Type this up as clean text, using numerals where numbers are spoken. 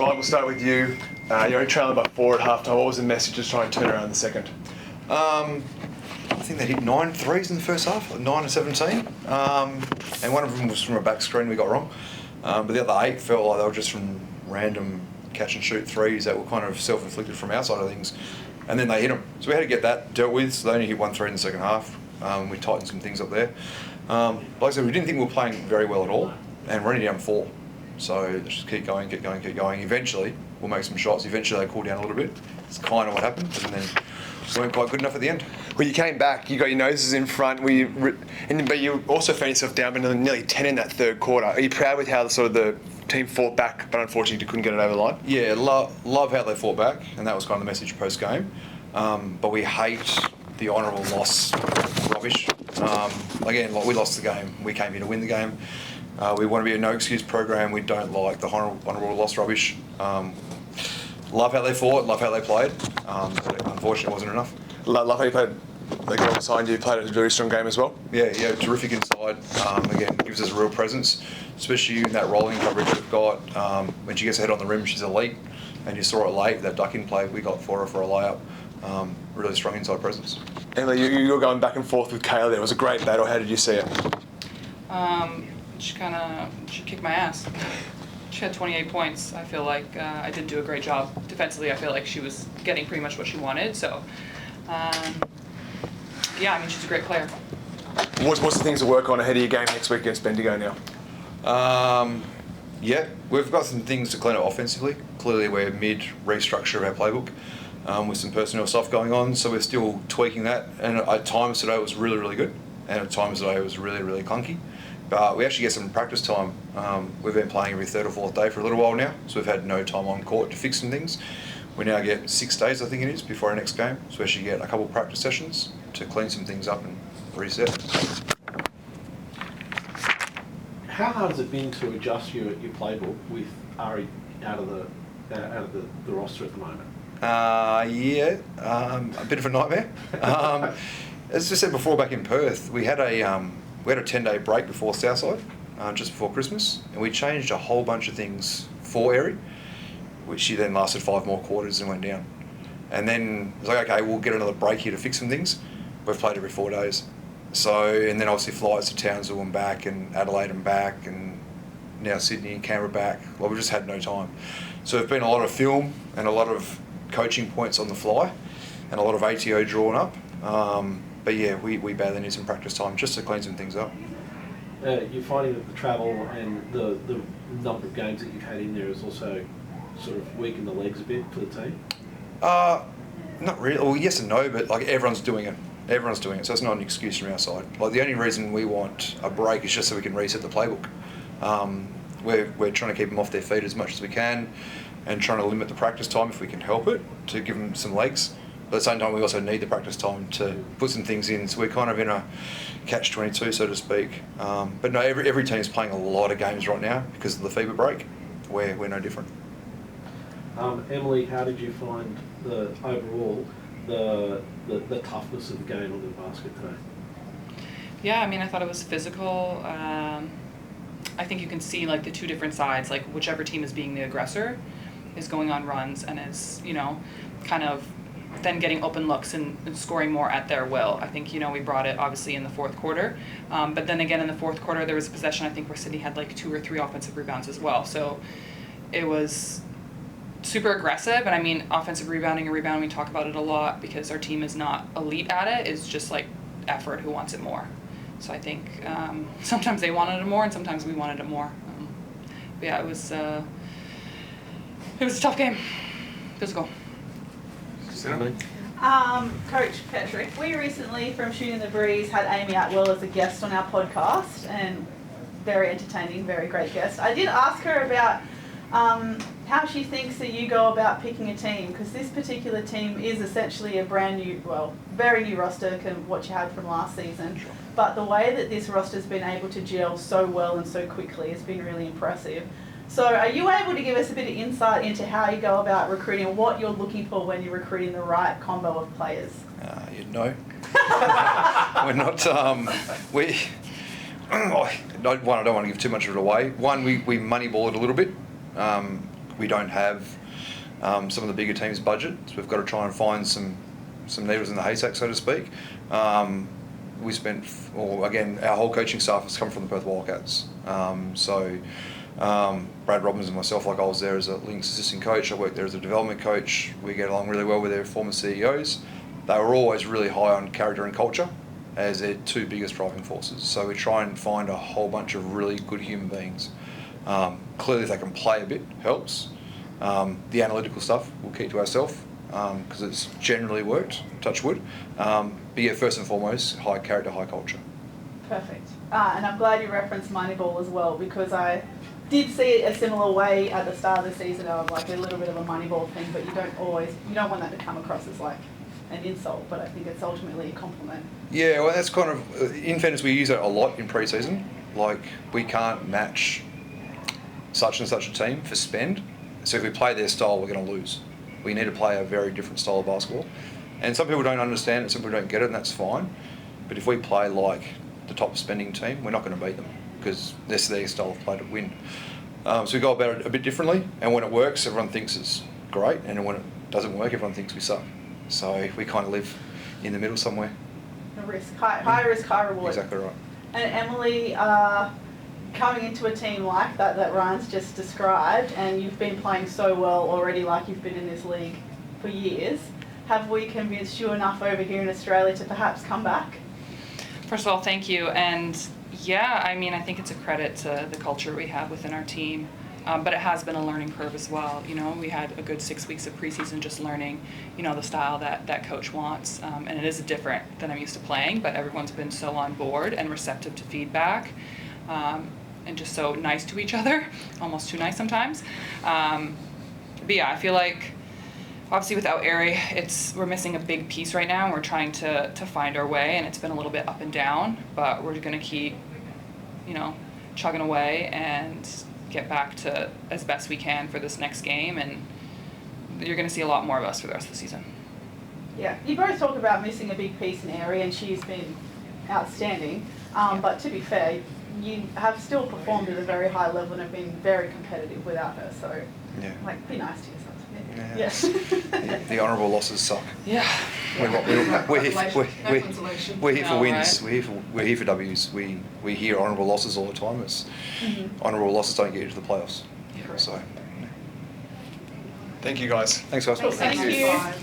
Ryan, we'll start with you. You're only trailing by 4 at halftime. What was the message to try and turn around in the second? I think they hit 9 threes in the first half, 9 of 17. And one of them was from a back screen we got wrong. But the other 8 felt like they were just from random catch and shoot threes that were kind of self-inflicted from our side of things. And then they hit them. So we had to get that dealt with. So they only hit 1 3 in the second half. We tightened some things up there. Like I said, we didn't think we were playing very well at all. And we're only down 4. So let's just keep going. Eventually, we'll make some shots. Eventually, they cool down a little bit. It's kind of what happened. And then we weren't quite good enough at the end. Well, you came back, you got your noses in front, but you also found yourself down by nearly 10 in that third quarter. Are you proud with how the team fought back, but unfortunately couldn't get it over the line? Yeah, love how they fought back, and that was kind of the message post-game. But we hate the honourable loss rubbish. Again, we lost the game. We came here to win the game. We want to be a no-excuse program. We don't like the honourable loss rubbish. Love how they fought, love how they played. But unfortunately, it wasn't enough. Love how you played. The girl behind you played a very strong game as well. Yeah, terrific inside. Again, gives us a real presence, especially in that rolling coverage we've got. When she gets her head on the rim, she's elite. And you saw it late, that duck-in play we got for her for a layup. Really strong inside presence. Emily, you were going back and forth with Kayla there. It was a great battle. How did you see it? She kicked my ass. She had 28 points. I feel like I did do a great job defensively. I feel like she was getting pretty much what she wanted. So, she's a great player. What's the things to work on ahead of your game next week against Bendigo now? We've got some things to clean up offensively. Clearly, we're mid-restructure of our playbook with some personnel stuff going on, so we're still tweaking that. And at times today it was really, really good, and at times today it was really, really clunky. But we actually get some practice time. We've been playing every third or fourth day for a little while now, so we've had no time on court to fix some things. We now get 6 days, I think it is, before our next game, so we actually get a couple of practice sessions to clean some things up and reset. How hard has it been to adjust your playbook with Ari out of the roster at the moment? A bit of a nightmare. As I said before, back in Perth, we had a 10-day break before Southside, just before Christmas, and we changed a whole bunch of things for Ari, which she then lasted 5 more quarters and went down. And then it was like, okay, we'll get another break here to fix some things. We've played every 4 days. So, and then obviously flights to Townsville and back, and Adelaide and back, and now Sydney and Canberra back. Well, we just had no time. So there's been a lot of film and a lot of coaching points on the fly, and a lot of ATO drawn up. But yeah, we badly need some practice time just to clean some things up. You're finding that the travel and the number of games that you've had in there has also sort of weakened the legs a bit for the team? Not really. Well, yes and no, but like everyone's doing it. Everyone's doing it, so it's not an excuse from our side. Like the only reason we want a break is just so we can reset the playbook. We're trying to keep them off their feet as much as we can, and trying to limit the practice time if we can help it to give them some legs. But at the same time, we also need the practice time to put some things in. So we're kind of in a catch-22, so to speak. But no, every team is playing a lot of games right now because of the FIBA break. We're no different. Emily, how did you find the toughness of the game on the basket today? Yeah, I thought it was physical. I think you can see like the two different sides. Like whichever team is being the aggressor is going on runs and is kind of then getting open looks and scoring more at their will. I think we brought it obviously in the fourth quarter, but then again in the fourth quarter there was a possession I think where Sydney had like 2 or 3 offensive rebounds as well. So it was super aggressive, and offensive rebounding, we talk about it a lot because our team is not elite at it. It's just like effort who wants it more. So I think sometimes they wanted it more and sometimes we wanted it more. But yeah, it was a tough game. Physical. Coach Patrick, we recently from Shooting the Breeze had Amy Atwell as a guest on our podcast, and very entertaining, very great guest. I did ask her about how she thinks that you go about picking a team, because this particular team is essentially a brand new, very new roster to what you had from last season. But the way that this roster's been able to gel so well and so quickly has been really impressive. So are you able to give us a bit of insight into how you go about recruiting and what you're looking for when you're recruiting the right combo of players? You'd know. We're not, I don't want to give too much of it away. One, we moneyball it a little bit, We don't have some of the bigger teams' budget, so we've got to try and find some needles in the haystack, so to speak. We spent, again, our whole coaching staff has come from the Perth Wildcats. Brad Robbins and myself, like I was there as a Lynx assistant coach, I worked there as a development coach. We get along really well with their former CEOs. They were always really high on character and culture as their two biggest driving forces. So we try and find a whole bunch of really good human beings. Clearly, if they can play a bit, helps. The analytical stuff we'll keep to ourselves because it's generally worked, touch wood. But yeah, first and foremost, high character, high culture. Perfect. And I'm glad you referenced Moneyball as well, because I did see it a similar way at the start of the season of like a little bit of a Moneyball thing, but you don't want that to come across as like an insult, but I think it's ultimately a compliment. Yeah, well, that's kind of, in fairness, we use it a lot in pre-season. Like, we can't match such and such a team for spend, so if we play their style, we're going to lose. We need to play a very different style of basketball. And some people don't understand it, some people don't get it, and that's fine. But if we play like the top spending team, we're not going to beat them because that's their style of play to win. So we go about it a bit differently, and when it works, everyone thinks it's great, and when it doesn't work, everyone thinks we suck. So we kind of live in the middle somewhere. A risk, high risk, high reward. Exactly right. And Emily, coming into a team like that Ryan's just described, and you've been playing so well already, like you've been in this league for years, have we convinced you enough over here in Australia to perhaps come back? First of all, thank you. And yeah, I mean, I think it's a credit to the culture we have within our team. But it has been a learning curve as well. You know, we had a good 6 weeks of preseason just learning, you know, the style that coach wants. And it is different than I'm used to playing, but everyone's been so on board and receptive to feedback. And just so nice to each other, almost too nice sometimes. But yeah, I feel like obviously without Ari, we're missing a big piece right now, and we're trying to find our way, and it's been a little bit up and down, but we're gonna keep, you know, chugging away and get back to as best we can for this next game, and you're gonna see a lot more of us for the rest of the season. Yeah, you both talk about missing a big piece in Ari, and she's been outstanding. But to be fair, you have still performed at a very high level and have been very competitive without her. So, Yeah. like, be nice to yourself. Yeah. Yes. The honourable losses suck. Yeah. We're here for wins. Right. We're here for W's. We hear honourable losses all the time. It's honourable losses don't get you to the playoffs. Yeah. So, Thank you, guys. thanks guys. Thank you.